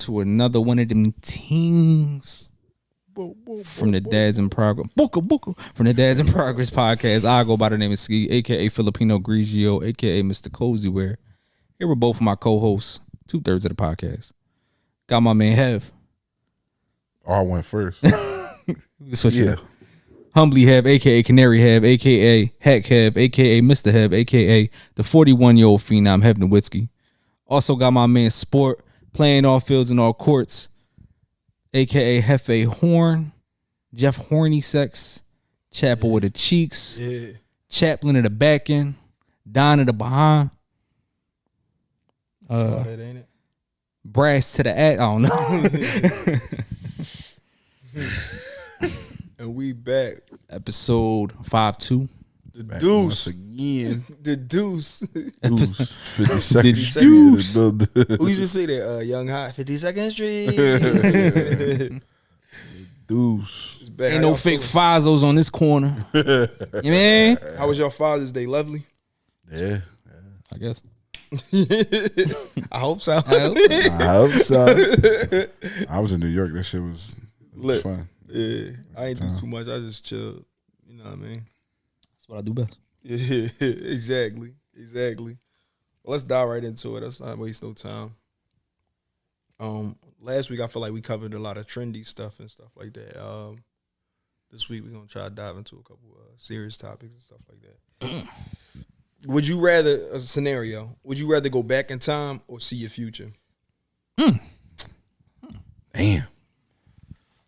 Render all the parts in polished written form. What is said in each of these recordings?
to another one of them teams from the Dads in Progress. From the Dads in Progress podcast. I go by the name of Ski, aka Filipino Grigio, aka Mr. Cozywear. Here were both of my co-hosts, 2/3 of the podcast. Got my man Hev. Oh, I went first. Switch it up. Humbly Hev, aka Canary Hev, aka Hack Hev, aka Mr. Hev, aka the 41-year-old phenom Hev Nowitzki. Also got my man Sport, playing all fields and all courts, aka Hefe Horn, Jeff Horny Sex, Chapel with the cheeks, Chaplin of the back end, Don of the behind. That ain't it? Brass to the act. I don't know. And we back. Episode 5-2. The Back Deuce. once again. The Deuce. Deuce. 52nd The Street. Who used to say that? Young Hot, 52nd Street. Deuce. It's back. Ain't How no y'all fake feeling? Fazos on this corner. You mean? How was your Father's Day? Lovely? Yeah. I guess. I hope so. I hope so. I was in New York. That shit was Lit. fun. Yeah, I ain't do too much. I just chilled. You know what I mean? That's what I do best. Yeah, exactly. Well, let's dive right into it. Let's not waste no time. Last week I feel like we covered a lot of trendy stuff and stuff like that. This week we're gonna try to dive into a couple serious topics and stuff like that. Would you rather, a scenario, would you rather go back in time or see your future? Damn.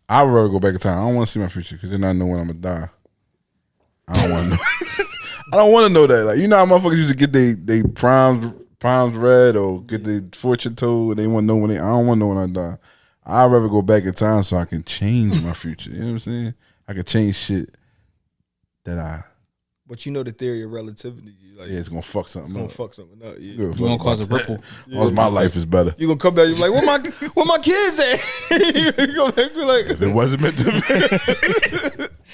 I'd rather go back in time. I don't want to see my future because then I know when I'm gonna die. I don't want to know. I don't want to know that. Like, you know how motherfuckers used to get they primes read or get their fortune told and they want to know when I don't want to know when I die. I'd rather go back in time so I can change my future. You know what I'm saying? I can change shit that I. But you know the theory of relativity. Like, Yeah, it's gonna fuck something it's gonna up. fuck something up. Yeah. You gonna cause a ripple. Once my life is better. You gonna come back? You're like, where my kids at? You go back, be like, If it wasn't meant to be.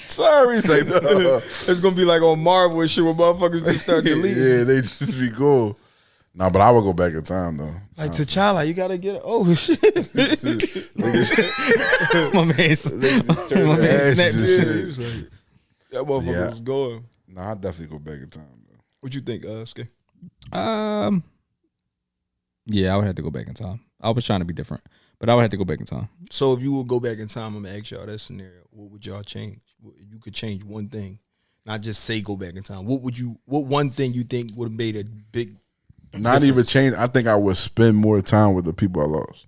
Sorry, say no. it's gonna be like on Marvel and shit where motherfuckers just start deleting. Yeah, they just be cool. Nah, but I would go back in time though. Like T'Challa, you gotta get it. Oh shit! My man snapped Yeah, shit. he was like, that motherfucker was going. Nah, I'd definitely go back in time though. What you think, Skay? Yeah, I would have to go back in time. I was trying to be different, but I would have to go back in time. So if you would go back in time, I'm gonna ask y'all that scenario. What would y'all change? If you could change one thing, not just say go back in time. What one thing you think would have made a big? Not even change. I think I would spend more time with the people I lost.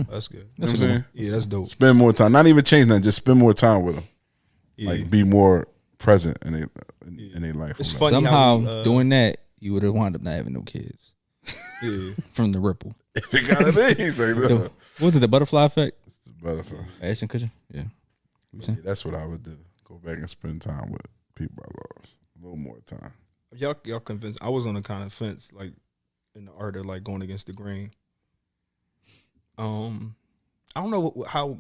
That's good. That's You know what I'm saying? Yeah, that's dope. Spend more time. Not even change nothing. Just spend more time with them. Yeah. Like be more present in their life. It's Like, funny Somehow how we, doing that, you would have wound up not having no kids yeah. from the ripple. if it gotta be, say no. What was it, the butterfly effect? It's the butterfly. Ashton Kutcher? Yeah. Yeah, that's what I would do. Go back and spend time with people I lost. A little more time. Y'all convinced? I was on the kind of fence, like in the art of like going against the grain. I don't know how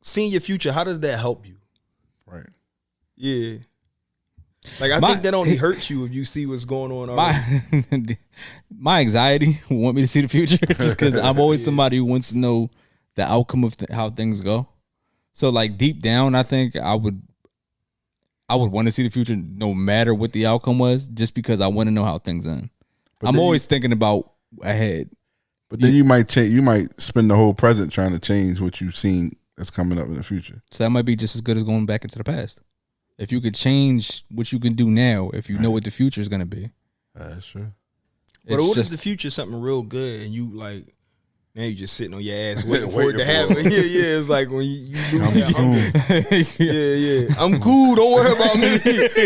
seeing your future. How does that help you? Right. Yeah. Like I think that only hurts you if you see what's going on already. My anxiety want me to see the future just because I'm always somebody who wants to know the outcome of how things go. So like deep down, I think I would want to see the future no matter what the outcome was, just because I want to know how things end. But I'm then always thinking about ahead. But then you might change. You might spend the whole present trying to change what you've seen that's coming up in the future. So that might be just as good as going back into the past. If you could change what you can do now, if you know what the future is going to be. That's true. But what if the future is something real good and you like, now you just sitting on your ass waiting for it to happen? Yeah. It's like when you lose yeah. I'm cool. Don't worry about me.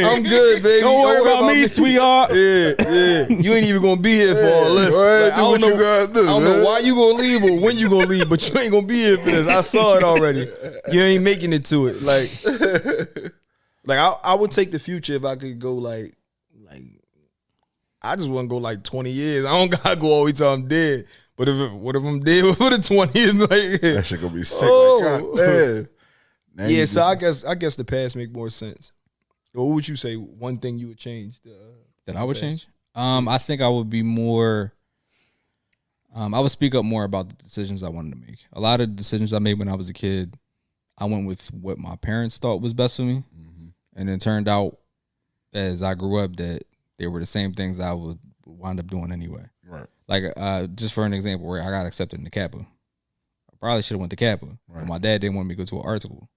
I'm good, baby. Don't worry about me, sweetheart. Yeah. You ain't even gonna be here for all this. Like, I don't know why you gonna leave or when you gonna leave, but you ain't gonna be here for this. I saw it already. You ain't making it to it. Like I would take the future if I could go like I just want to go like 20 years. I don't gotta go all the way till I'm dead. But what if I'm dead for the 20 years? Like That shit gonna be sick. Oh. Like, God, yeah, so I guess the past make more sense. What would you say? One thing you would change? That I would change? I think I would be more. I would speak up more about the decisions I wanted to make. A lot of the decisions I made when I was a kid, I went with what my parents thought was best for me. And it turned out as I grew up that they were the same things I would wind up doing anyway. Right. Like just for an example, where I got accepted into Kappa. I probably should have went to Kappa. Right. But my dad didn't want me to go to an art school.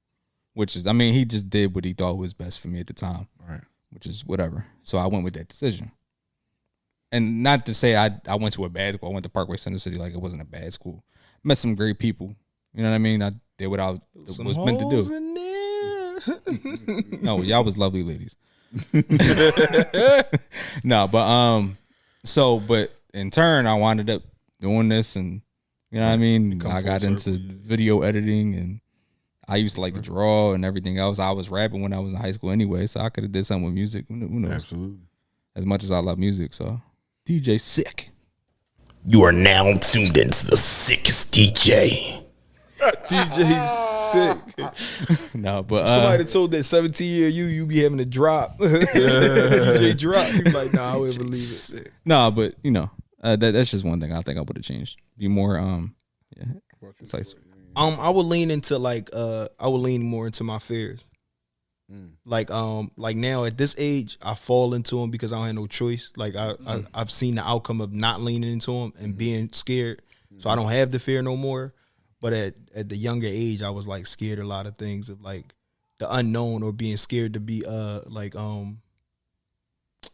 Which is, I mean, he just did what he thought was best for me at the time. Right. Which is whatever. So I went with that decision. And not to say I went to a bad school. I went to Parkway Center City like it wasn't a bad school. Met some great people. You know what I mean? I did what I was meant to do. No, y'all was lovely ladies. No, but in turn I wound up doing this, and you know what I mean? I got into video editing, and I used to like to draw and everything else. I was rapping when I was in high school anyway, so I could have did something with music. Who knows? Absolutely. As much as I love music, so DJ Sick. You are now tuned into the sickest DJ. DJ Sick. No, but somebody told that 17-year you be having a drop. DJ drop. You like, nah, I wouldn't believe it. No, but you know, that's just one thing I think I would have changed. Be more precise. I would lean into I would lean more into my fears. Like now at this age, I fall into them because I don't have no choice. Like I've seen the outcome of not leaning into them and being scared, so I don't have the fear no more. But at the younger age, I was like scared of a lot of things, of like the unknown, or being scared to be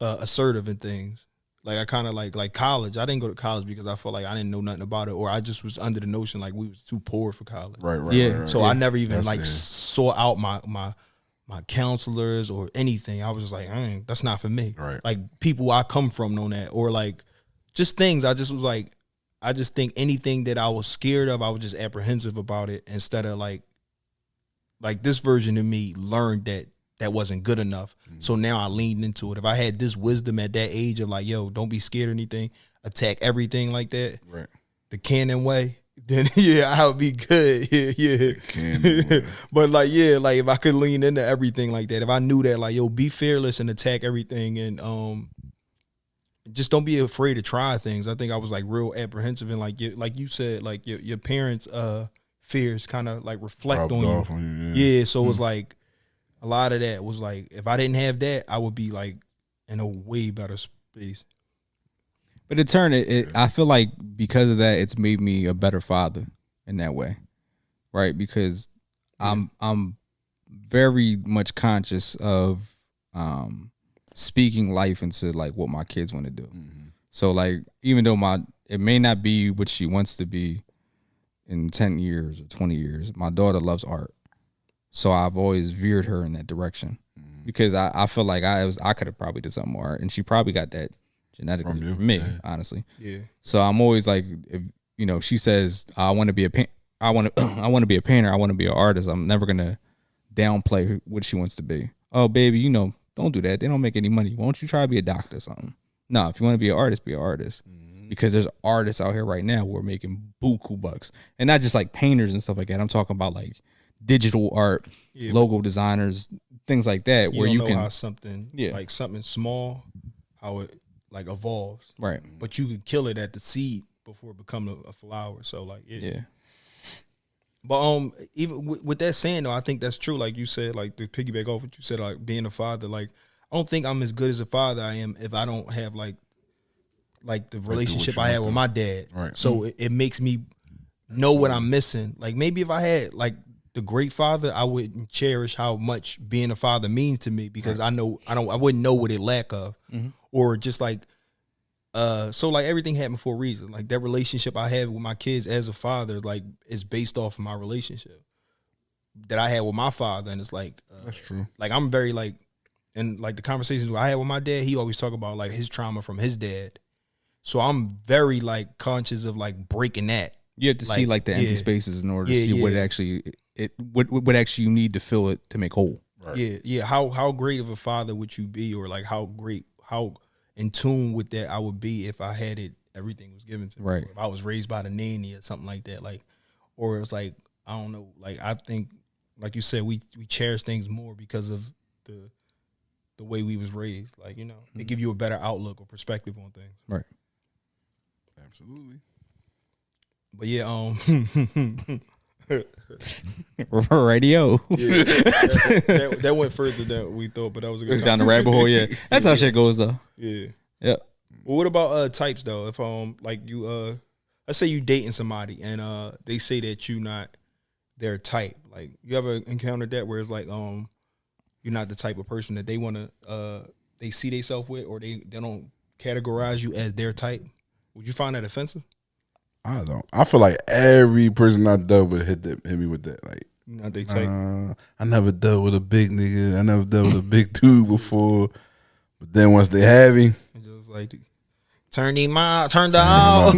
assertive in things. Like I kind of like college. I didn't go to college because I felt like I didn't know nothing about it, or I just was under the notion like we was too poor for college. Right. So I never even sought out my counselors or anything. I was just like, that's not for me. Right. Like people I come from know that, or like just things. I just was like, I just think anything that I was scared of, I was just apprehensive about it, instead of like this version of me learned that wasn't good enough. So now I leaned into it. If I had this wisdom at that age of like, yo, don't be scared of anything, attack everything like that, right, the Cannon way, then I would be good. Yeah. But like if I could lean into everything like that, if I knew that like, yo, be fearless and attack everything, and just don't be afraid to try things. I think I was like real apprehensive, and like you said, like your parents' fears kind of like reflect on you. Yeah, so it was like a lot of that was like, if I didn't have that, I would be like in a way better space. But in turn, I feel like because of that, it's made me a better father in that way, right? Because I'm very much conscious of speaking life into like what my kids want to do. So like, even though it may not be what she wants to be in 10 years or 20 years, my daughter loves art. So I've always veered her in that direction, because I feel like I could have probably did something more, and she probably got that genetically from me, honestly. Yeah. So I'm always like, if she says I want to be I want to be a painter, I want to be an artist, I'm never gonna downplay what she wants to be. Oh baby, don't do that. They don't make any money. Why don't you try to be a doctor or something? No, if you want to be an artist, be an artist. Because there's artists out here right now who are making buku bucks, and not just like painters and stuff like that. I'm talking about like digital art, logo designers, things like that, where you can how something like something small, how it like evolves, right? But you could kill it at the seed before it become a flower. So like But even with that saying though, I think that's true. Like you said, like to piggyback off what you said, like being a father, like I don't think I'm as good as a father I am if I don't have like the relationship I had with my dad. Right. So it makes me know what I'm missing. Like maybe if I had like the great father, I wouldn't cherish how much being a father means to me, because I wouldn't know what it lack of, or just like, so like everything happened for a reason. Like that relationship I have with my kids as a father, like is based off of my relationship that I had with my father. And it's like, that's true. Like I'm very like, and like the conversations I had with my dad, he always talk about like his trauma from his dad. So I'm very like conscious of like breaking that. You have to see like the empty spaces in order to see what what actually you need to fill it to make whole. Right. Yeah. How great of a father would you be, or like how in tune with that I would be if I had it, everything was given to me. Right. If I was raised by the nanny or something like that, like, or it's like, I don't know, like I think, like you said, we cherish things more because of the way we was raised. Like, it give you a better outlook or perspective on things. Right. Absolutely. But yeah, Radio. yeah, that went further than we thought, but that was a good Down the rabbit hole, yeah. That's how shit goes though. Yeah. Yeah. Well, what about types though? If like you let's say you dating somebody and they say that you not their type. Like you ever encountered that where it's like you're not the type of person that they wanna they see themselves with, or they don't categorize you as their type? Would you find that offensive? I don't. I feel like every person I dealt with hit me with that. Like, Not they type. I never dealt with a big nigga. I never dealt with a big dude before. But then once they have him, It's just like turn him out, turn the out.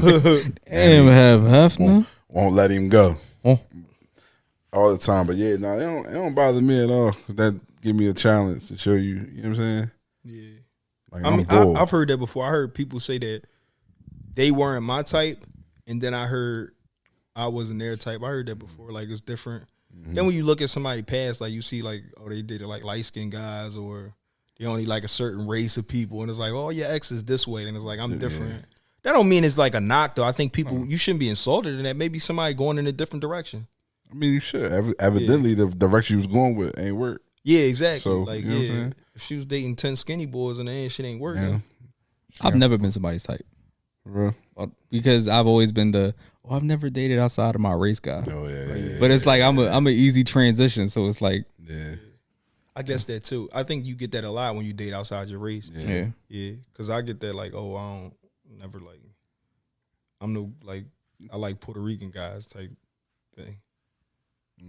Damn, have Hefner. won't let him go Oh. all the time. But yeah, no, it don't bother me at all. 'Cause that give me a challenge to show you. You know what I'm saying? Yeah. Like, I I'm mean, bored. I've heard that before. I heard people say that they weren't my type, and then I heard I wasn't their type. I heard that before. Like it's different. Then when you look at somebody past, like you see like, oh, they dated like light skinned guys, or they only like a certain race of people, and it's like, oh, your ex is this way, and it's like I'm different. That don't mean it's like a knock though. I think people you shouldn't be insulted in that. Maybe somebody going in a different direction. I mean, you should. Evidently, the direction you was going with ain't work. Yeah, exactly. So, like you know what I'm saying? if she was dating 10 skinny boys and the end shit ain't working. Yeah. I've never been somebody's type. For real. Because I've always been I've never dated outside of my race guy. Oh yeah. But it's like I'm an easy transition, so it's like Yeah. I guess that too. I think you get that a lot when you date outside your race. yeah. Yeah, because I get that like, oh, I don't never like. I'm no like I like Puerto Rican guys type thing,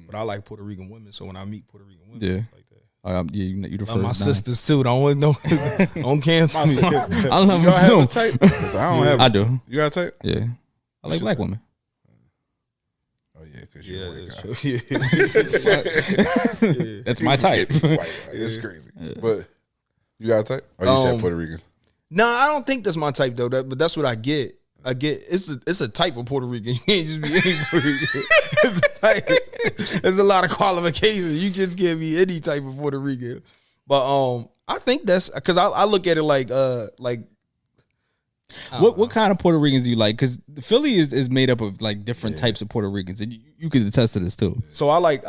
but I like Puerto Rican women. So when I meet Puerto Rican women, Yeah. it's like that. You the Love my first. sisters too. Don't cancel me. I love Y'all have a them too. type? 'Cause I don't have. I a do. type. You got a type? Yeah. I like black women. Oh yeah, because you're Yeah, a white that's guy. true. Yeah. That's my type. White, like, it's crazy. But you got a type? Oh, you said Puerto Rican. No, I don't think that's my type though. But that's what I get. It's a type of Puerto Rican. You can't just be any Puerto Rican. It's a type. There's a lot of qualifications. You just can't be any type of Puerto Rican. But I think that's because I look at it like What kind of Puerto Ricans do you like? Because Philly is made up of like different types of Puerto Ricans, and you can attest to this too. so I like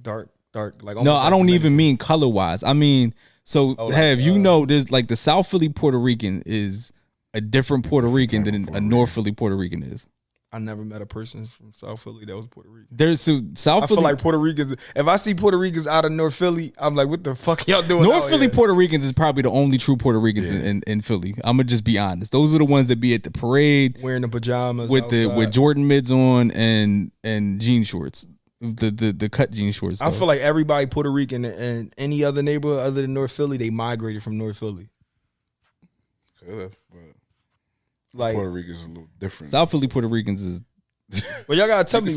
dark like No, almost I don't like even mean color wise. I mean, so like, there's like the South Philly Puerto Rican is a different Puerto Rican than a North Philly Puerto Rican is. I never met a person from South Philly that was Puerto Rican. There's so South I Philly. feel like Puerto Ricans. If I see Puerto Ricans out of North Philly, I'm like, what the fuck y'all doing? North out Philly here? Puerto Ricans is probably the only true Puerto Ricans in Philly. I'm gonna just be honest. Those are the ones that be at the parade wearing the pajamas with outside. Jordan mids on and jean shorts, the cut jean shorts. I though. feel like everybody Puerto Rican and any other neighborhood other than North Philly, they migrated from North Philly. Could have, but Like, Puerto Rican's a little different. South Philly Puerto Ricans is but y'all gotta tell me.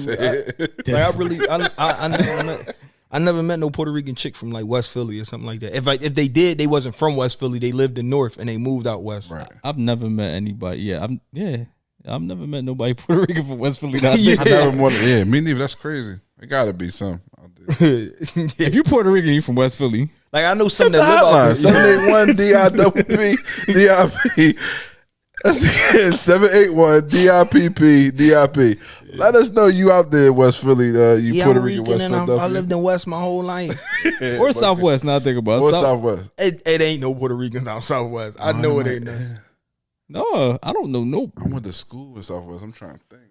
I never met no Puerto Rican chick from like West Philly or something like that. If they did, they wasn't from West Philly. They lived in North and they moved out west. Right. I've never met anybody. Yeah, I've never met nobody Puerto Rican from West Philly. That I Yeah. think- I never wanted. Yeah, me neither. That's crazy. It gotta be some out there. If you Puerto Rican, you from West Philly. Like I know some that live out Hotline there. 781 DIP. That's 781 DIP. Let us know you out there in West Philly. You Yeah, Puerto I'm Rican, Rican West and I Philadelphia. lived in West my whole life. Or Southwest. Now I think about it. Or Southwest. It ain't no Puerto Ricans out Southwest. I know it ain't. None. No, I don't know. No, I went to school in Southwest. I'm trying to think.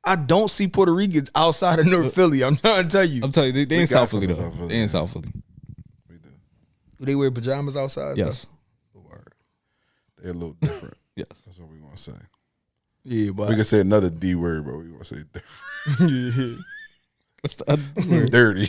I don't see Puerto Ricans outside of North Philly. I'm trying to tell you. I'm telling you, they in got South some Philly in though. South Philly, They in yeah. South Philly. We do. Do they wear pajamas outside? Yes, Stuff? They're a little different. yes. That's what we gonna say. Yeah, but We can say another D word, but we gonna say different. What's the other word? Dirty.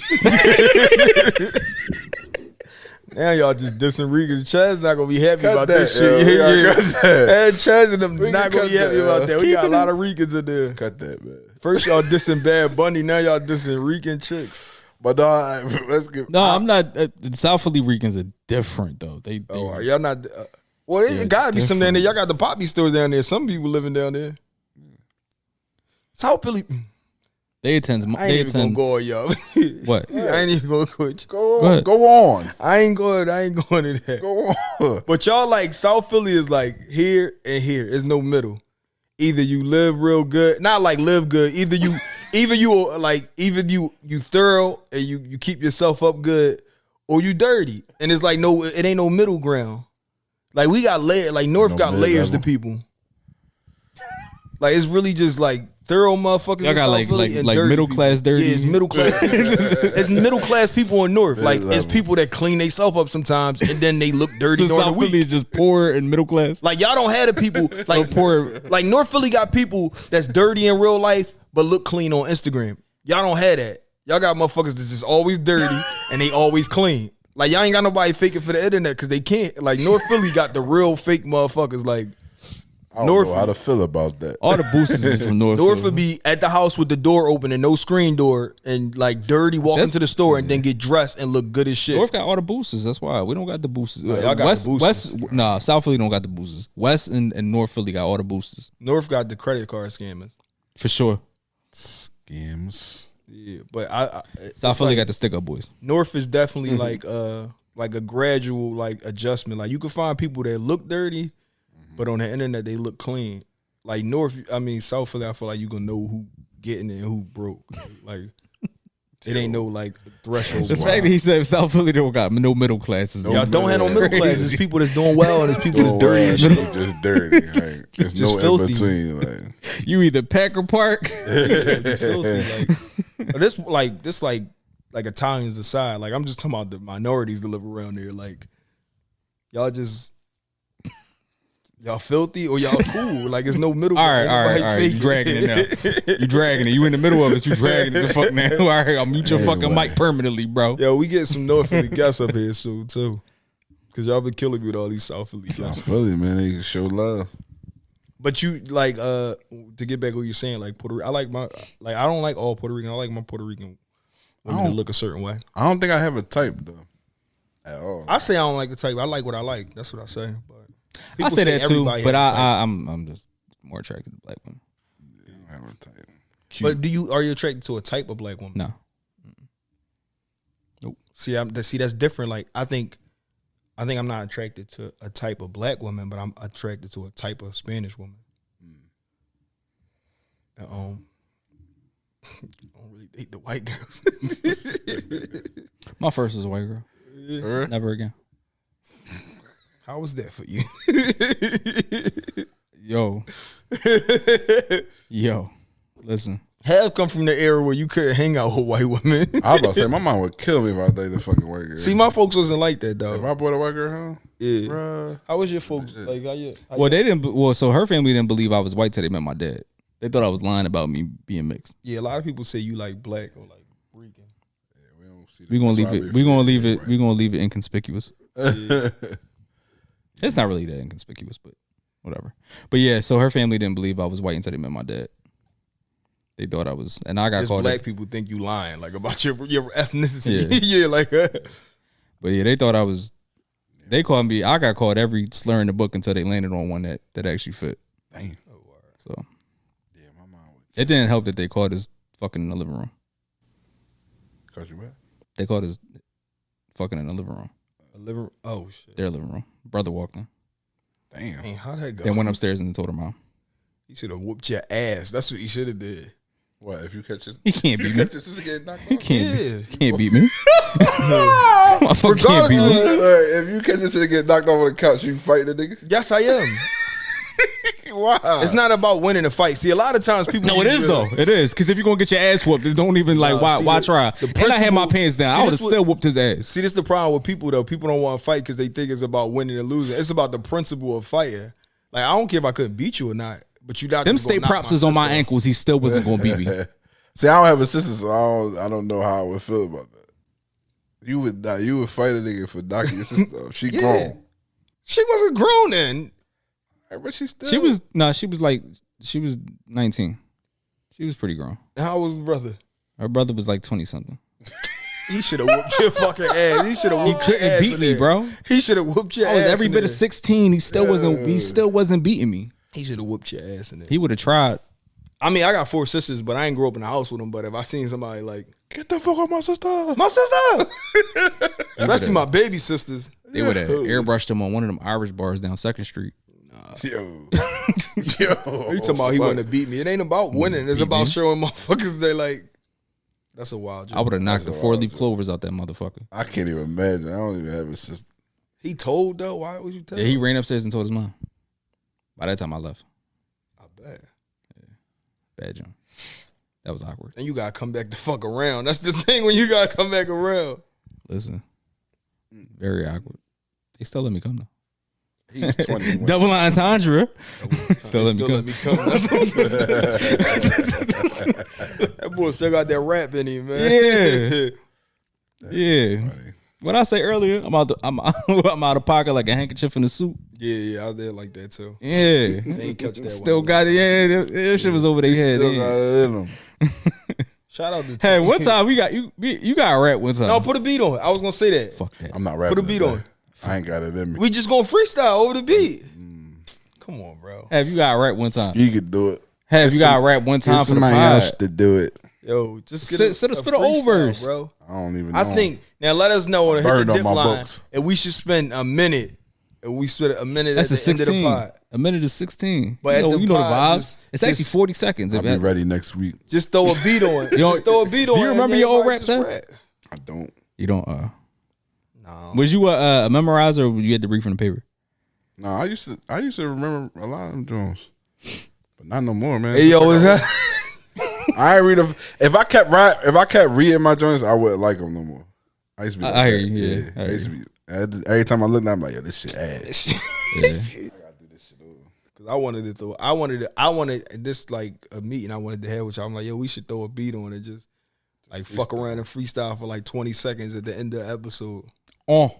now y'all just dissing Ricans. Chaz not gonna be happy Cut about that, this yo. shit. We Yeah, gotta cut that. And Chaz and them We not can gonna be cut happy that, about yo. that. We got a lot of Ricans in there. Cut that, man. First y'all dissing Bad Bunny, now y'all dissing Rican chicks. But let's get. No, I'm not. The South Philly Ricans are different though. They Oh, are y'all not? Well, it gotta be some down there. Y'all got the poppy stores down there. Some people living down there. South Philly. they attend. I ain't They even gonna attend. go, y'all. What? I ain't even gonna quit. Go Go on. ahead. Go on. I ain't going to that. Go on. But y'all like South Philly is like here and here. There's no middle. either you live real good, not like live good. Either you thorough and you keep yourself up good, or you dirty. And it's like it ain't no middle ground. Like we got layers. Like North got layers to people. Like it's really just like thorough motherfuckers. Y'all got like middle class dirty. Yeah, it's middle class. It's middle class people in North. Like it's people that clean themselves up sometimes and then they look dirty so during the week. South Philly is just poor and middle class. Like y'all don't have the people like poor. Like North Philly got people that's dirty in real life but look clean on Instagram. Y'all don't have that. Y'all got motherfuckers that's just always dirty and they always clean. Like y'all ain't got nobody faking for the internet because they can't. Like North Philly got the real fake motherfuckers. Like I don't know how to feel about that. All the boosters is from North. North would be at the house with the door open and no screen door and like dirty, walk into the store and then get dressed and look good as shit. North got all the boosters. That's why we don't got the boosters. Y'all got the boosters. West, South Philly don't got the boosters. West and North Philly got all the boosters North got the credit card scammers for sure. Scams. Yeah, but South Philly got the stick up boys. North is definitely like a gradual like adjustment. Like you can find people that look dirty, but on the internet they look clean. Like South Philly, I feel like you gonna know who getting it and who broke. Like it ain't no like threshold. The fact that he said South Philly don't got no middle classes. Y'all don't have no middle classes. It's people that's doing well and it's people that's dirty and shit. Just dirty. Like, there's Just no filthy. in between. Like. You either Packer Park. Filthy, like this like Italians aside. Like I'm just talking about the minorities that live around there. Like y'all filthy or y'all cool. Like it's no middle. All right. You dragging it now. You dragging it. You in the middle of it. You dragging it the fuck now. All right, I'll mute your fucking mic permanently, bro. Yo, we get some North Philly guests up here soon too. Cause y'all been killing me with all these South Philly guests. South Philly, man, they can show love. But you like to get back what you're saying, like Puerto Rican. I don't like all Puerto Rican. I like my Puerto Rican women to look a certain way. I don't think I have a type though. At all. I say I don't like the type. I like what I like. That's what I say. But I say that too, but I'm I'm just more attracted to black women. I don't have a type. But are you attracted to a type of black woman? No. Nope. See, that's different. Like I think I'm not attracted to a type of black woman, but I'm attracted to a type of Spanish woman. I don't really date the white girls. My first is a white girl. Yeah. Never again. How was that for you? Yo, listen. Have come from the era where you couldn't hang out with white women. I was about to say my mom would kill me if I dated a fucking white girl. See, my folks wasn't like that, if dog. I brought a white girl home, Yeah. bruh. How was your folks? Like, Well, they didn't. Well, so her family didn't believe I was white till they met my dad. They thought I was lying about me being mixed. Yeah, a lot of people say you like black or like Rican. Yeah, we don't see that. We're gonna That's leave why I it. be We're gonna afraid leave to it. be We're gonna leave it inconspicuous. Yeah. It's not really that inconspicuous, but whatever. But yeah, so her family didn't believe I was white until they met my dad. They thought I was, and I got Just called. black people think you lying, like about your ethnicity. Yeah. Yeah, like. But yeah, they thought I was. They called me. I got called every slur in the book until they landed on one that actually fit. Damn. So Yeah, my mom would. it didn't help that they called us fucking in the living room. Cause you what? They called us fucking in the living room. Oh shit. Their living room. Brother walked in. Damn. Man, how'd that go? Then went upstairs and told her mom. He should have whooped your ass. That's what he should have did. What if you catch this? He can't beat me. Catch this getting knocked He off? can't beat me. Motherfucker can't beat me. If you catch this and get knocked off on the couch, you fight the nigga. Yes, I am. Wow. It's not about winning a fight. See, a lot of times people. No, it is though. It is because if you're gonna get your ass whooped, it don't even like Nah, why see, try. the And I had my principle- pants down. see, I would have this what- still whooped his ass. See, this the problem with people though. People don't want to fight because they think it's about winning and losing. It's about the principle of fighting. Like I don't care if I couldn't beat you or not, but you not Them just gonna state knock props is on my sister. ankles. He still wasn't gonna beat me. See, I don't have a sister, so I don't know how I would feel about that. You would die. You would fight a nigga for knocking your sister off. She Yeah. grown. She wasn't grown then. But she still. She was 19. She was pretty grown. How was the brother? Her brother was like 20 something. He should have whooped your fucking ass. He should have He whooped your couldn't ass beat in me, there. bro. He should have whooped your I ass. was every in bit of there. 16. He still wasn't beating me. He should have whooped your ass in there. He would have tried. I mean, I got 4 sisters, but I ain't grew up in the house with them. But if I seen somebody like Get the fuck off my sister. my sister, especially my baby sisters, They would have airbrushed him on one of them Irish bars down 2nd Street. Yo. Yo, You talking about he wanted to beat me? It ain't about winning. It's about showing motherfuckers they like. That's a wild joke. I would have knocked the 4-leaf clovers out that motherfucker. I can't even imagine. I don't even have a sister. He told though. Why would you tell? Yeah, he ran upstairs and told his mom. By that time, I left. I bet. Bad John. That was awkward. And you gotta come back to fuck around. That's the thing when you gotta come back around. Listen, very awkward. They still let me come though. He was 21. Double entendre. Still let me come. That boy still got that rap in him, man. Yeah. What I say earlier, I'm out of pocket like a handkerchief in a suit. Yeah, I did like that too. Yeah. They ain't catch that Still one. got it. Yeah, that shit was over their head. Still got it in him. Shout out to Hey, one time we got you got a rap one time. No, put a beat on it. I was gonna say that. Fuck that. I'm not rapping. Put a beat on. I ain't got it in me. We just gonna freestyle over the beat. Come on, bro. Have you got a rap one time? He could do it. Have you got a rap one time Get for the somebody pod? else to do it. Yo, just get Spit a freestyle, overs. bro. I don't even know. I think now let us know on hit Burned the on dip my line, books. and we should spend a minute. And we spend a minute That's at a the end of 16. the pod. A minute is 16. But you know, at the you know the pod, vibes. It's actually 40 seconds. I'll be ready next week. Just throw a beat on it. Yo, Just throw a beat on it. do you remember and your old everybody raps, just huh? rap. I don't. You don't. No. Was you a memorizer or you had to read from the paper? No, I used to remember a lot of them Jones, but not no more, man. Hey yo, is that? I ain't read them. If I kept reading my joints, I wouldn't like them no more. I used to be. Like I hear that. you. Yeah, I I hear used to be. Every time I looked, I'm like, yo, this shit ass. Yeah. Cause I wanted this like a meeting I wanted to have, which I'm like, yo, we should throw a beat on it, just like fuck around and freestyle for like 20 seconds at the end of the episode. Oh,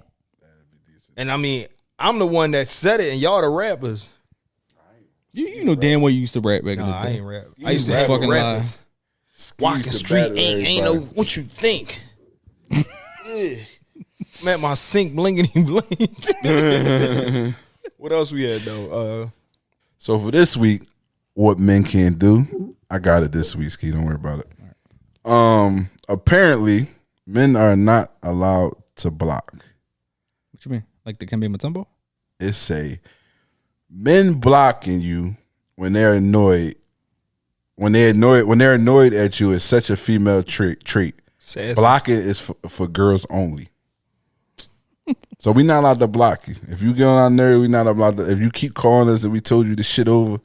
And I mean, I'm the one that said it, and y'all the rappers. you know damn well you used to rap back in the Nah, I day. ain't rap. I used to have fucking rappers. Walking used to street battle ain't no everybody. what you think. Yeah. I'm at my sink blinkety blink. What else we had though? So for this week, what men can't do, I got it this week. Ski, don't worry about it. Apparently, men are not allowed to block. What you mean? Like the Kembe Mutombo? It say men blocking you when they're annoyed. When they're annoyed at you is such a female trait. Sassy. Blocking is for girls only. So we not allowed to block you. If you get on our nerve, we not allowed to. If you keep calling us and we told you the shit over,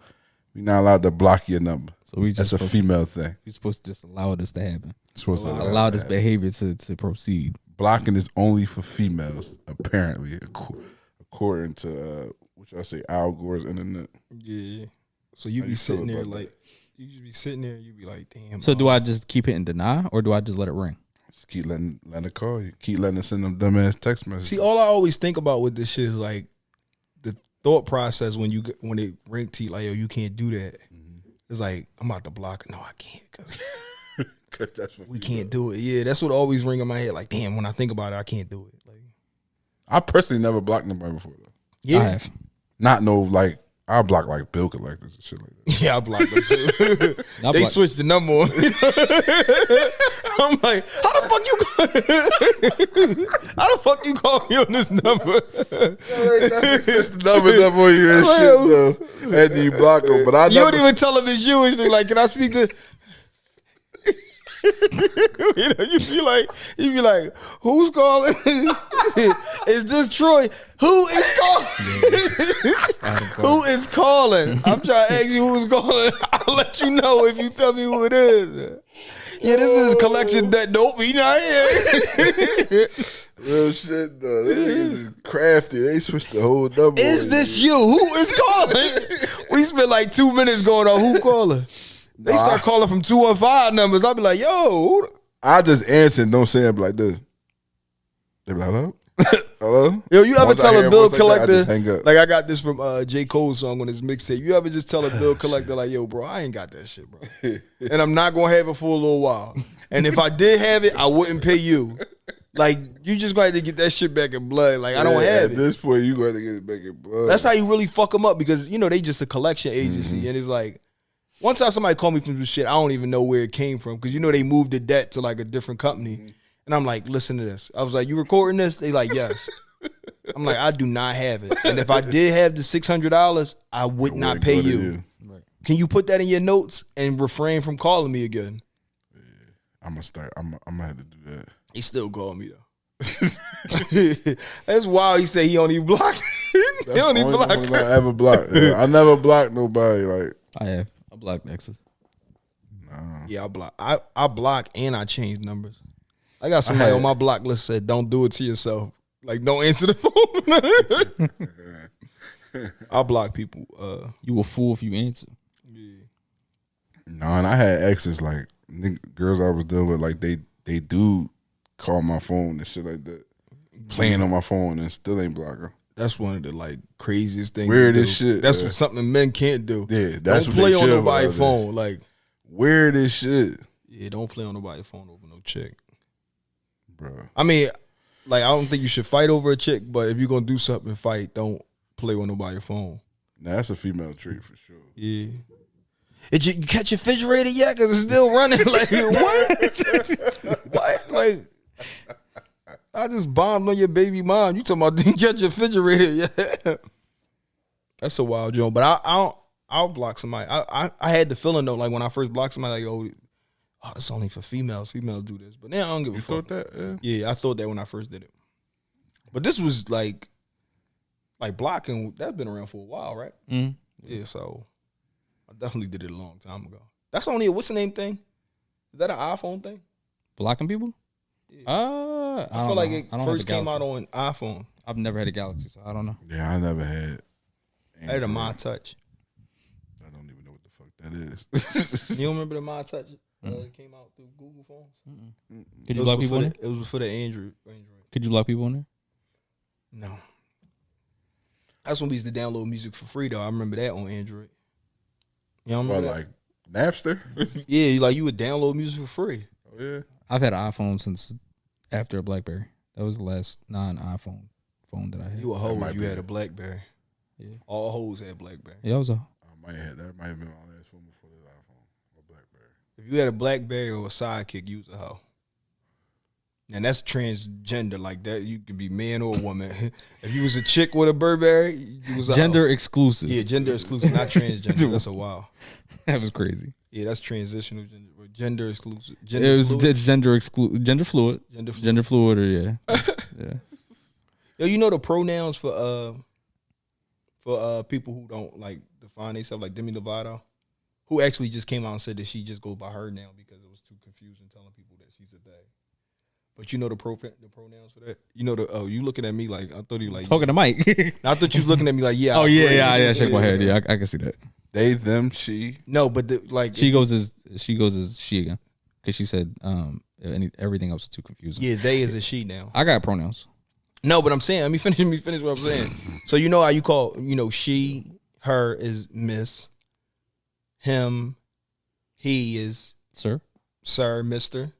we not allowed to block your number. So we just That's a female thing. You're supposed to just allow this to happen. Supposed to Allow this behavior to proceed. Blocking is only for females, apparently, according to what y'all say, Al Gore's internet. Yeah. So you How be you sitting feel there about like you just be sitting there and you be like, damn. So do I just keep hitting deny or do I just let it ring? Just keep letting it call you. Keep letting it send them dumbass text messages. See, all I always think about with this shit is like the thought process when they ring to you like, yo, you can't do that. It's like, I'm about to block it. No, I can't because That's what we can't do it. Yeah, that's what always ring in my head. Like, damn, when I think about it, I can't do it. Like, I personally never blocked nobody before though. yeah, I have. Not no like I block like bill collectors and shit like that. yeah, I blocked them too. I They block- switched the number on me. I'm like, how the fuck you call me on this number? It's the numbers up on you and shit though. After you block them, but I You never. don't even tell them it's you. It's like, can I speak to? You be like, who's calling? Is this Troy? Who is calling? Who is calling? I'm trying to ask you who's calling. I'll let you know if you tell me who it is. Yeah, this is collection that dope. He not here. Real shit though. They niggas is crafty. They switched the whole number. Is on this you. you? Who is calling? We spent like 2 minutes going on who calling. They start calling from 215 numbers. I'll be like, yo, who the- I just answer and don't say it like this. They be like, hello? Hello? Yo, you ever Once I tell hear a bill voice like that, I collector? just hang up. Like I got this from J. Cole's song on his mixtape. You ever just tell a bill collector like, yo, bro, I ain't got that shit, bro. And I'm not gonna have it for a little while. And if I did have it, I wouldn't pay you. Like, you just gonna have to get that shit back in blood. Like, I don't have At it. this point, you got to get it back in blood. That's how you really fuck them up because, you know, they just a collection agency. And it's like, one time somebody called me from some shit, I don't even know where it came from because, you know, they moved the debt to like a different company. And I'm like, listen to this. I was like, you recording this? They like, yes. I'm like, I do not have it. And if I did have the $600, I would not pay you. Right. Can you put that in your notes and refrain from calling me again? Yeah, I'm gonna start. I'm gonna have to do that. He still called me though. That's wild. He said he only block. He only block. I ever blocked. Yeah, I never blocked nobody. Like I blocked exes. Yeah, I block. I block and I change numbers. I got somebody on my block list said, "Don't do it to yourself. Like, don't answer the phone." I block people. You a fool if you answer. no, and I had exes like girls I was dealing with. Like they do call my phone and shit like that, playing on my phone and still ain't block her. That's one of the like craziest things. Weirdest shit. That's what something men can't do. Yeah, that's don't what play they on should nobody's have phone. Like, weirdest shit, yeah, don't play on nobody's phone over no chick. bro. I mean, like, I don't think you should fight over a chick, but if you're gonna do something, fight. Don't play on nobody's phone. Now that's a female trait for sure. Yeah. Did you catch your refrigerator yet? Because it's still running. Like, what? What? Like, I just bombed on your baby mom. You talking about didn't catch your refrigerator yet? That's a wild joke. But I'll block somebody. I had the feeling though, like when I first blocked somebody, like, oh, it's only for females. Females do this. But now I don't give a fuck. Thought that? Yeah, I thought that when I first did it. But this was like blocking, that's been around for a while, right? Mm. Yeah, so I definitely did it a long time ago. That's only a what's the name thing? Is that an iPhone thing? Blocking people? I feel like it first came out on iPhone. I've never had a Galaxy, so I don't know. Yeah, I never had. I had a My Touch. I don't even know what the fuck that is. You don't remember the My Touch? It came out through Google phones. Could you block people on there? It was before the Android. Could you block people on there? No. That's when we used to download music for free, though. I remember that on Android. You know what I Well, mean? like Napster. Yeah, like you would download music for free. Oh yeah. I've had an iPhone since after a BlackBerry. That was the last non-iPhone phone that I had. You a hoe might when you be had it. a BlackBerry. Yeah. All hoes had BlackBerry. Yeah, I was a. I might have that. Might have been my last phone before the iPhone or BlackBerry. If you had a BlackBerry or a Sidekick, you was a hoe. And that's transgender like that. You could be man or woman. If you was a chick with a Burberry, you was a Gender hoe. exclusive. Yeah, gender exclusive, not transgender. That's a wow. That was crazy. Yeah, that's transitional gender. Gender exclusive. It was fluid? gender fluid. Gender fluid, or yeah. Yeah. Yo, you know the pronouns for people who don't like define themselves, like Demi Lovato, who actually just came out and said that she just goes by her now because it was too confusing telling people that she's a they. But you know the pronouns for that? You know you looking at me like I thought you like Talking to Mike. I thought you was looking at me like yeah. Oh I yeah, agree. yeah. Shake my head. Yeah, I can see that. They, them, she. No, but She goes as she again, because she said everything else is too confusing. yeah, they is a she now. I got pronouns. No, but I'm saying, let me finish what I'm saying. So you know how you call, she, her is Miss, him, he is Sir. Mr.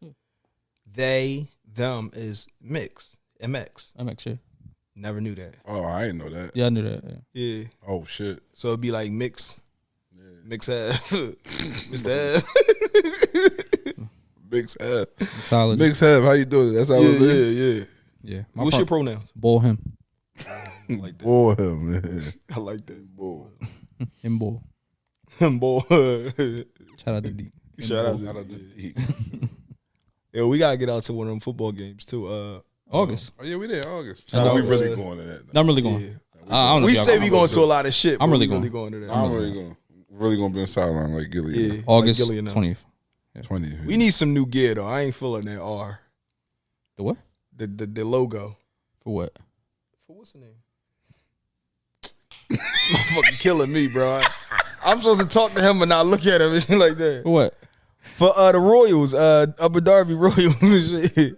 They, them is mix, MX. I'm actually. Never knew that. Oh, I didn't know that. Yeah, I knew that. Yeah. Yeah. Oh shit. So it'd be like mix, mix Mr. F. Mix F. Solid. Mix F. How you doing? That's how it is. Yeah. Yeah. What's your pronouns? Bull him. I like that. Boy, man. I like that. Boy. Him bull. Boy. Shout out to D. Shout out Shout out to D. Yo, we gotta get out to one of them football games too. August. Oh yeah, we there August. Shout out, We really going to that. I'm really going. Yeah. I don't know We if y'all say going. we going to a lot of shit. I'm but really we going. to that. I'm really going to be on sideline like Gilly. Yeah. August like Gillian now. 20th. 20. We need some new gear though. I ain't feeling that R. The what? The logo. For what? For what's the name? This motherfucker killing me, bro. I'm supposed to talk to him but not look at him and shit like that. For what? For the Royals, Upper Darby Royals and shit.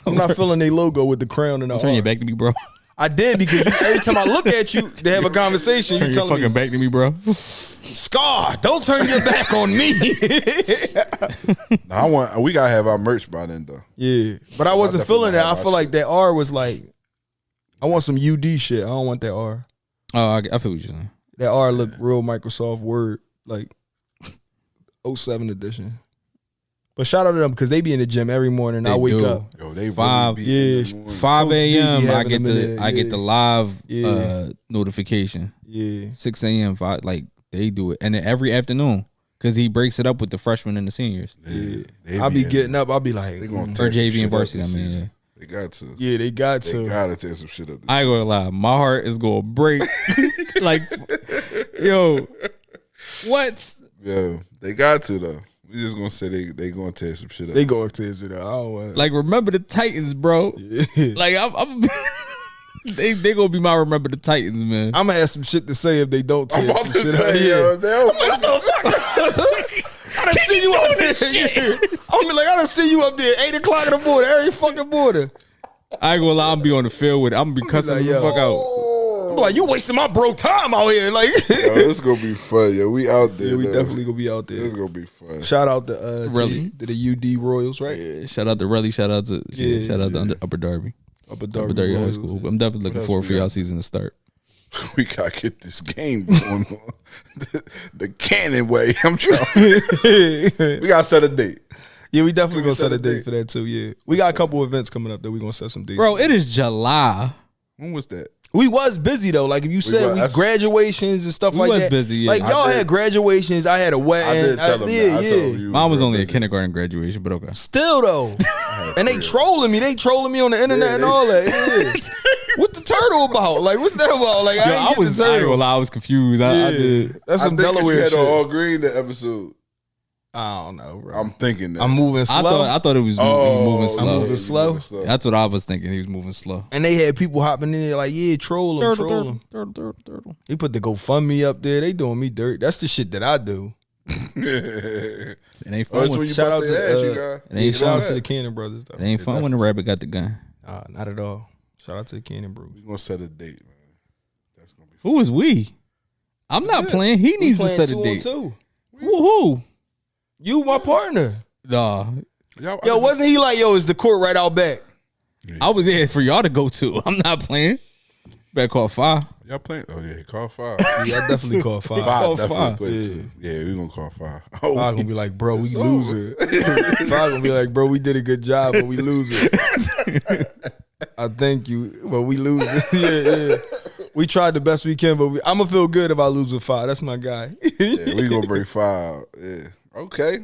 I'm not feeling their logo with the crown and the Turn R. your back to me, bro. I did because every time I look at you, they have a conversation. Turn You your telling fucking me, back to me, bro. Scar, don't turn your back on me. We gotta have our merch by then though. Yeah, but I wasn't definitely feeling that. have I my feel like shit. that R was like, I want some UD shit. I don't want that R. Oh, I feel what you're saying. That R looked real Microsoft Word, like 07 edition. But shout out to them because they be in the gym every morning. They I wake do. up. Yo, they 5 really be in the morning. 5 Folks, they be a.m. I having get them in the there, I get the live Yeah. notification. Yeah. 6 a.m. Like they do it, and then every afternoon because he breaks it up with the freshmen and the seniors. Yeah, they I'll be in getting there. up. I'll be like, They gonna Or tear some JV shit and up varsity. this I mean, season. They got to. yeah, they got They to. gotta tear some shit up. This I ain't gonna lie, my heart is gonna break. Like, yo, what? Yo, they got to though. We just gonna say they gonna tear some shit up. They go to it. I don't want. Like, remember the Titans, bro. Like, I'm they gonna be my remember the Titans, man. I'm gonna have some shit to say if they don't tear I'm about some to shit say, up. yo, Yeah. they don't I done see you up there. Yeah. I'm like, I done see you up there 8 o'clock in the morning, every fucking morning. I ain't gonna lie, I'm be on the field with it. I'm gonna be cussing like, the yo. fuck out. I'm like, you wasting my broke time out here. Like, Yo, this gonna be fun. Yo, we out there. yeah, we though. definitely gonna be out This there. gonna be fun. Shout out to Really? to the UD Royals, right? Yeah, shout out to Relly, shout out to Upper Darby. Upper Upper Darby High Royals. School. I'm definitely looking else forward we for y'all got? season to start. We gotta get this game going on. The Cannon way. I'm trying. We gotta set a date. Yeah, we definitely Can we gonna set set a a date date? for that too. Yeah, we got a couple events coming up that we gonna set some dates. Bro, it is July. When was that? We was busy though. Like if you said were- we that's- graduations and stuff We like was that. busy, yeah. Like I y'all did- had graduations. I had a wedding. I did tell them yeah, that. I yeah. told you. Mine was only a busy. kindergarten graduation, but okay. Still though, and they trolling me. They trolling me on the internet and all that. Yeah. What the turtle about? Like what's that about? Like Yo, I ain't I get was the I ain't turtle. gonna lie, I was confused. I Yeah. did. That's some I think 'cause you Delaware had shit. on all green that episode. I don't know, bro. I'm thinking that. I'm moving slow. I thought it was moving slow. moving slow. That's what I was thinking. He was moving slow. And they had people hopping in there like, yeah, troll him, troll him. Turtle. They put the GoFundMe up there. They doing me dirt. That's the shit that I do. It ain't Oh, fun. that's when When, you Shout bust out their to, ass, you uh, got. it ain't Shout out fun. to the Cannon brothers though. It ain't fun when the rabbit got the gun. Not at all. Shout out to the Cannon Bros. We gonna set a date, man. That's gonna be. Who was we? I'm not playing. He needs to set a date. Who? You my partner. Nah. Y'all, Yo, wasn't he like, yo, is the court right out back? I was there for y'all to go to. I'm not playing. Better call 5. y'all playing? Oh yeah, call 5. Yeah, I definitely call 5. Call Definitely five. play Yeah. 2. Yeah, we gonna call 5. Five gonna be like, bro, we It's losing. Five gonna be like, bro, we did a good job, but we losing. I thank you, but we losing. Yeah. We tried the best we can, but I'm gonna feel good if I lose with 5. That's my guy. Yeah, we gonna bring 5. Yeah. Okay.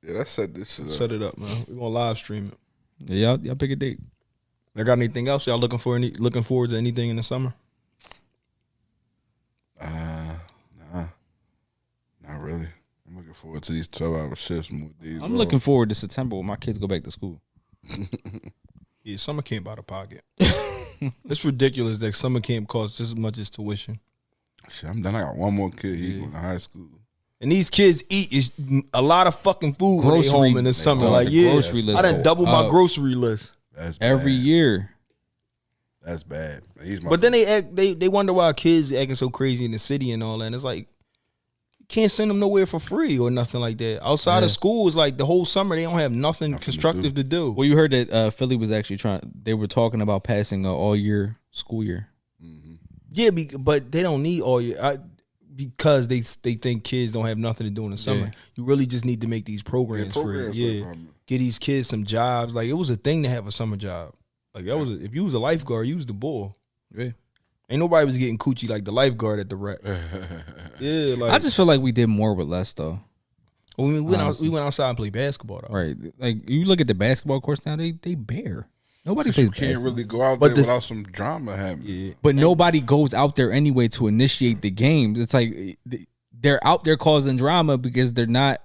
Yeah, let's set this shit up. Set it up, man. We gonna live stream it. Yeah, y'all pick a date. I got anything else? Y'all looking forward to anything in the summer? Nah, not really. I'm looking forward to these 12-hour shifts. More days. I'm looking forward to September when my kids go back to school. Yeah, summer camp out of pocket. It's ridiculous that summer camp costs just as much as tuition. Shit, I'm done. I got one more kid. He going to high school. And these kids eat is a lot of fucking food when they Grocery- home in the summer. dog, Like, the yeah, grocery list I done go doubled my up. grocery list. That's bad. Every year. That's bad. He's my But then they wonder why kids acting so crazy in the city and all that. And it's like, you can't send them nowhere for free or nothing like that. Outside of school, it's like the whole summer they don't have nothing constructive to do. Well, you heard that Philly was actually they were talking about passing a all year school year. Yeah, but they don't need all your because they think kids don't have nothing to do in the summer. Yeah. You really just need to make these programs free. programs Yeah, for them. get these kids some jobs. Like it was a thing to have a summer job. Like that was if you was a lifeguard, you was the bull. Yeah. Ain't nobody was getting coochie like the lifeguard at the rec. Yeah, like I just feel like we did more with less though. we went outside and played basketball though. Right. Like you look at the basketball course now, they bare. Nobody plays You can't basketball. really go out But there the- without some drama happening. Yeah. But nobody goes out there anyway to initiate the games. It's like they're out there causing drama because they're not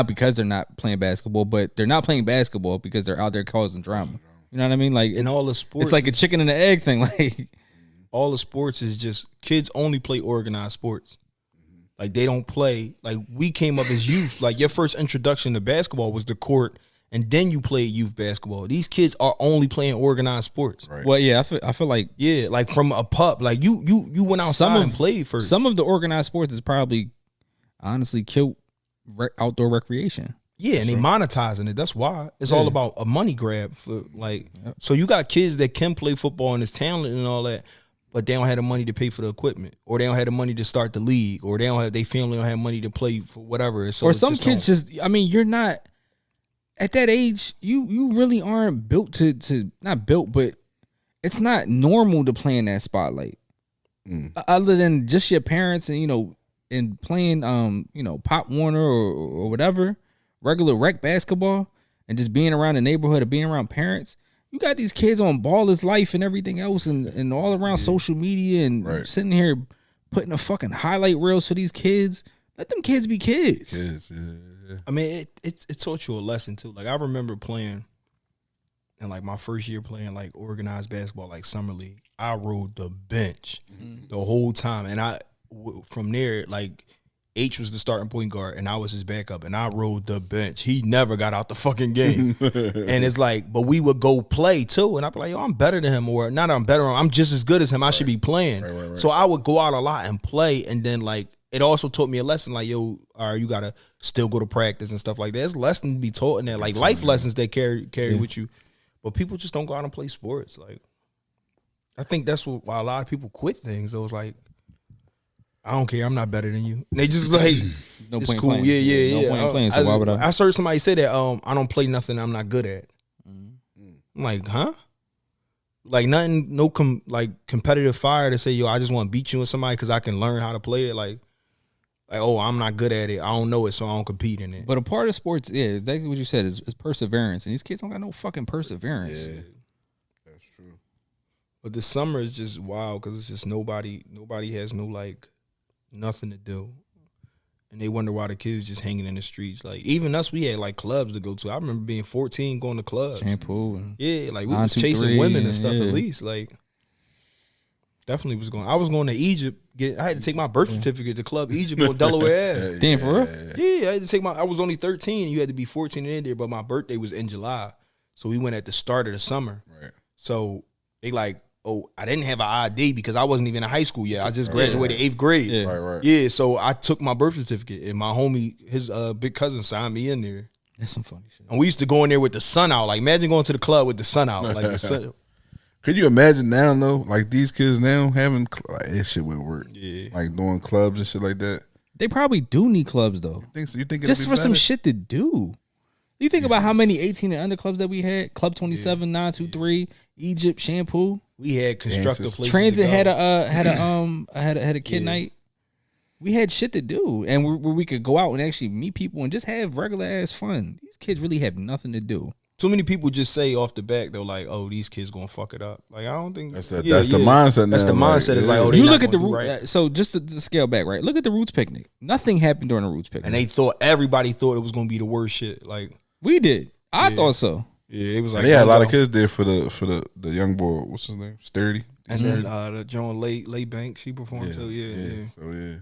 because they're not playing basketball, but they're not playing basketball because they're out there causing drama. You know what I mean? Like In all the sports, it's like a chicken and an egg thing. Like all the sports is just kids only play organized sports. Like they don't play like we came up as youth. Like your first introduction to basketball was the court, and then you played youth basketball. These kids are only playing organized sports. Right. well, yeah, I feel like Yeah, like from a pup. Like you went outside and played first. some of the organized sports is probably honestly killed outdoor recreation. Yeah, and they monetizing it. That's why it's all about a money grab for like. So you got kids that can play football and is talented and all that, but they don't have the money to pay for the equipment, or they don't have the money to start the league, or they family don't have money to play for whatever. So Or it's some just kids don't- just I mean, you're not at that age, you really aren't built to not built, but it's not normal to play in that spotlight. Other than just your parents and and playing Pop Warner or whatever, regular rec basketball, and just being around the neighborhood or being around parents. You got these kids on Baller's Life and everything else and all around social media and sitting here putting a fucking highlight reels for these kids. Let them kids be kids. I mean, it taught you a lesson too. Like I remember playing and like my first year playing like organized basketball, like summer league. I rode the bench the whole time, and from there, like H was the starting point guard, and I was his backup, and I rode the bench. He never got out the fucking game, and it's like, but we would go play too, and I'd be like, yo, I'm better than him, or not, I'm better. I'm just as good as him. I should be playing. Right. So I would go out a lot and play, and then like it also taught me a lesson, like yo, all right, you gotta still go to practice and stuff like that. There's lessons to be taught in there, like life lessons that carry with you, but people just don't go out and play sports. Like I think that's why a lot of people quit things. It was like, I don't care. I'm not better than you. And they just like, No it's point cool. Playing. Yeah. No point playing. So why would I? I heard somebody say that. I don't play nothing I'm not good at. I'm like, huh? Like nothing. No competitive fire to say, yo, I just want to beat you in somebody because I can learn how to play it. Like, oh, I'm not good at it. I don't know it, so I don't compete in it. But a part of sports, exactly what you said is perseverance, and these kids don't got no fucking perseverance. Yeah, that's true. But the summer is just wild because it's just nobody has no like. Nothing to do, and they wonder why the kids just hanging in the streets. Like even us, we had like clubs to go to. I remember being 14 going to clubs. Shampoo and like we was chasing women and stuff. At least like definitely was going. I was going to Egypt. I had to take my birth certificate to Club Egypt on Delaware Ave. Damn, for real? Yeah, I had to take I was only 13. You had to be 14 in there, but my birthday was in July, so we went at the start of the summer. Right. So they like. Oh, I didn't have an ID because I wasn't even in high school yet. I just graduated 8th grade. Yeah. Right. Yeah, so I took my birth certificate, and my homie, his big cousin, signed me in there. That's some funny shit. And we used to go in there with the sun out. Like, imagine going to the club with the sun out. Like the sun. Could you imagine now though, like these kids now having like, that shit would work? Yeah, like doing clubs and shit like that. They probably do need clubs though. You think just for some better? shit to do? You think about how many 18 and under clubs that we had? Club 27, 923, Egypt, Shampoo. We had constructive places. Transit had a kid night. We had shit to do, and where we could go out and actually meet people and just have regular ass fun. These kids really have nothing to do. Too many people just say off the back though, like, "Oh, these kids gonna fuck it up." Like, I don't think that's the mindset. That's the mindset. Is like, oh, you look at the Roots. So just to scale back, right? Look at the Roots picnic. Nothing happened during the Roots picnic, and everybody thought it was gonna be the worst shit. Like we did. I thought so. Yeah, it was like they had a lot of kids there for the young boy. What's his name? Sturdy. And then the Joan Lay Bank, she performed too. Yeah. So yeah.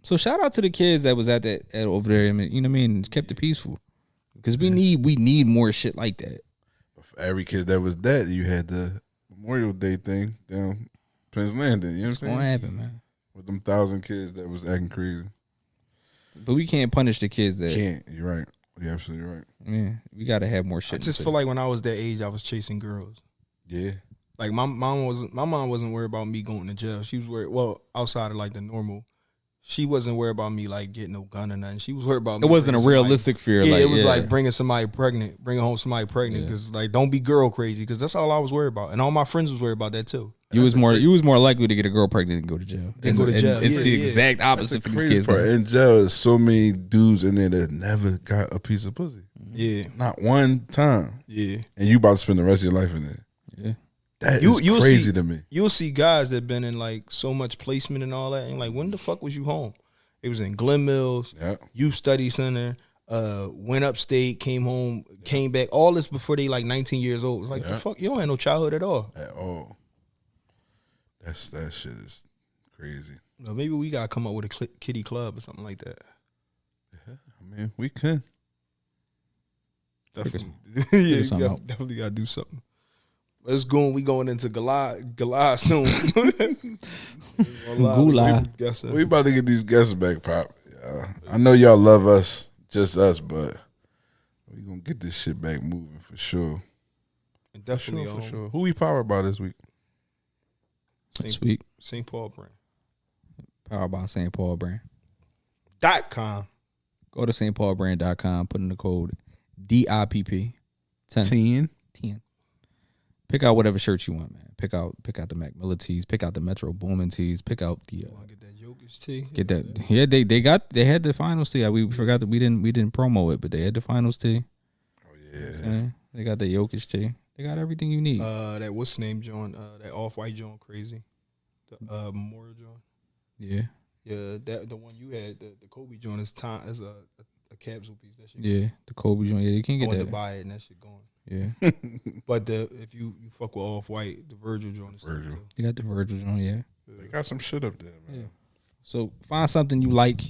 So shout out to the kids that was at over there. I mean, you know what I mean? Kept it peaceful because we need more shit like that. For every kid that was that, you had the Memorial Day thing down Prince Landing. You know what I'm saying? It's gonna happen, man. With them 1,000 kids that was acting crazy. But we can't punish the kids that can't. You're right. You're absolutely right. Yeah, we gotta have more shit. I just feel like when I was that age, I was chasing girls. Yeah. Like my mom wasn't worried about me going to jail. She was worried, outside of like the normal. She wasn't worried about me like getting no gun or nothing. She was worried about me. It wasn't a realistic fear. Yeah, it was like bringing home somebody pregnant because like don't be girl crazy because that's all I was worried about, and all my friends was worried about that too. You was more likely to get a girl pregnant and go to jail. It's the exact opposite for these kids. Part. In jail, there's so many dudes in there that never got a piece of pussy. Yeah, not one time. Yeah, and you about to spend the rest of your life in there. Yeah. That is crazy to me. You'll see guys that been in like so much placement and all that, and like when the fuck was you home? It was in Glen Mills, Youth Study Center, went upstate, came home, came back. All this before they like 19 years old. It's like the fuck, you don't have no childhood at all. At all. That shit is crazy. Well, maybe we gotta come up with a kiddie club or something like that. Yeah, I mean we can. Definitely, definitely gotta do something. Let's go. We going into Gala soon. Gula. We about to get these guests back, Pop. I know y'all love us, just us, but we gonna get this shit back moving for sure. Definitely for sure. Who we powered by this week? Sweet. St. Paul brand. Powered by St. Paul brand. .com. Go to stpaulbrand.com. Put in the code DIPP 10. Pick out whatever shirt you want, man. Pick out the Mac Miller tees. Pick out the Metro Boomin tees. Pick out the. Get that Jokic tee. Get that. Yeah, they had the finals tee. We forgot that we didn't promo it, but they had the finals tee. Oh yeah. They got the Jokic tee. They got everything you need. That what's the name, John? That off-white John, crazy. The Memorial John. Yeah. Yeah, that the one you had, the Kobe John is a capsule piece. That shit. Yeah, the Kobe joint. Yeah, you can't I get want that. to buy it and that shit gone. Yeah. But if you fuck with off-white, the Virgil John is Virgil. too. You got the Virgil joint. Yeah. They got some shit up there, man. Yeah. So find something you like.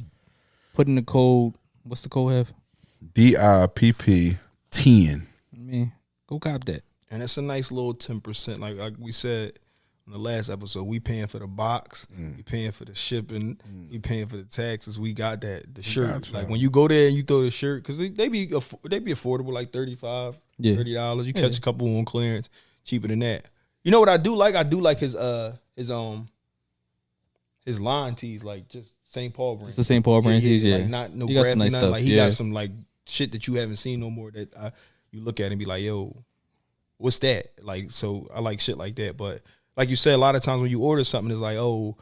Put in the code. What's the code have? DIPP 10. I mean, go cop that. And it's a nice little 10%. Like we said in the last episode, we paying for the box, we paying for the shipping, we paying for the taxes. We got that the shirt. Gotcha. Like when you go there and you throw the shirt, because they be affordable, like $35, Yeah. $30. You catch a couple on clearance, cheaper than that. You know what I do like? I do like his line tees, like just St. Paul brand. It's the St. Paul brand tees, yeah. Like not no He got graphic, some nice nothing. stuff, Like he yeah. got some like shit that you haven't seen no more that you look at and be like, yo, what's that? Like, so I like shit like that. But like you said, a lot of times when you order something, it's like, oh,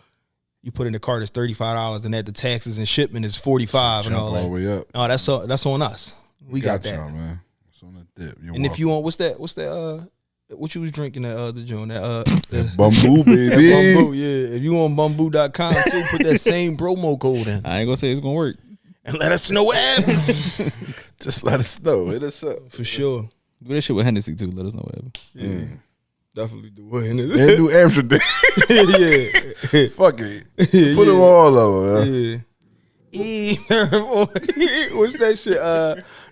you put in the cart, it's $35, and that the taxes and shipment is $45 and all Jump all that. the way up. No, that's on us. We got that. y'all, man. It's on the dip. You're And if you welcome. want, what's that? What you was drinking that other joint? That Bamboo, that baby. Bamboo, yeah. If you on bamboo.com too, put that same promo code in I ain't gonna say it's gonna work. and let us know what happened. Just let us know. Hit us up. For sure. Do that shit with Hennessy too. Let us know what happened. Yeah. Definitely do it. And New Amsterdam. Yeah. Fuck it. Put them all over. Yeah. What's that shit?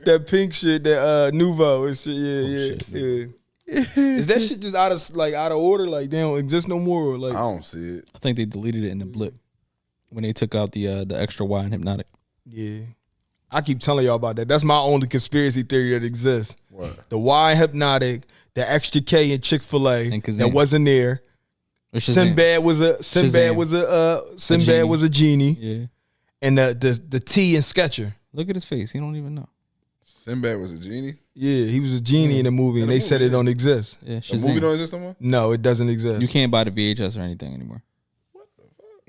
That pink shit, that Nouveau and shit. Yeah. Is that shit just out of order? Like they don't exist no more? Or like I don't see it. I think they deleted it in the blip when they took out the extra Y in Hypnotic. yeah. I keep telling y'all about that. That's my only conspiracy theory that exists. What? The Y Hypnotic, the extra K in Chick-fil-A And Kazam. that wasn't there. Or Shazam. Sinbad was Shazam. a genie, Yeah. and the T in Sketcher. Look at his face. He don't even know. Sinbad was a genie. Yeah, he was a genie in the movie, and they said it don't exist. Yeah. The movie Shazam. don't exist no more? No, it doesn't exist. You can't buy the VHS or anything anymore.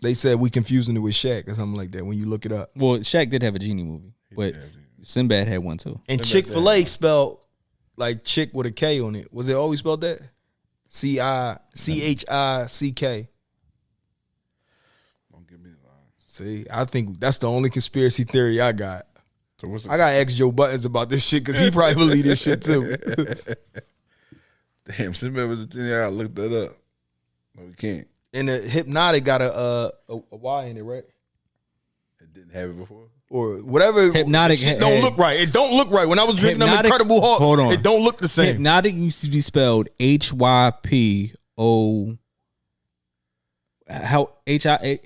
They said we confusing it with Shaq or something like that when you look it up. Well, Shaq did have a genie movie, but Sinbad had one too. And Chick-fil-A spelled like chick with a K on it. Was it always spelled that? CHICK. Don't give me the line. See, I think that's the only conspiracy theory I got. So what's I got to ask Joe Buttons about this shit because he probably believe this shit too. Damn, Sinbad was a genie. I gotta look that up. No, we can't. And the Hypnotic got a Y in it, right? It didn't have it before. Or whatever. Hypnotic Shit don't look right. It don't look right. When I was drinking them Hypnotic- Incredible Hulks, hold on. it don't look the same. Hypnotic used to be spelled HYPO. How H And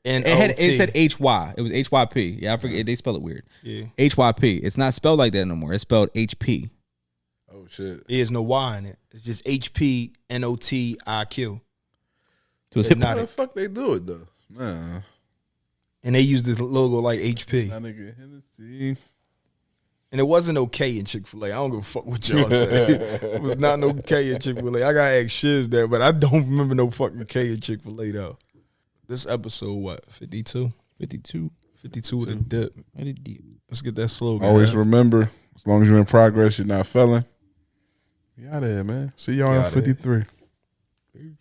it said HY. It was HYP. Yeah, I forget. They spell it weird. Yeah. HYP. It's not spelled like that no more. It's spelled HP. Oh shit. There's no Y in it. It's just HPNOTIQ. So it's Hypnotic. How the fuck they do it though? Man. And they use this logo like HP. That nigga Hennessy. And it wasn't okay in Chick-fil-A. I don't give a fuck what y'all say. It was not no K in Chick-fil-A. I got to ask Shiz there, but I don't remember no fucking K in Chick-fil-A though. This episode, what, 52? 52. 52 with a dip. I did deep. Let's get that slogan. Always man. remember, as long as you're in progress, you're not failing. We out of here, man. See y'all We in outta here. 53. Peace.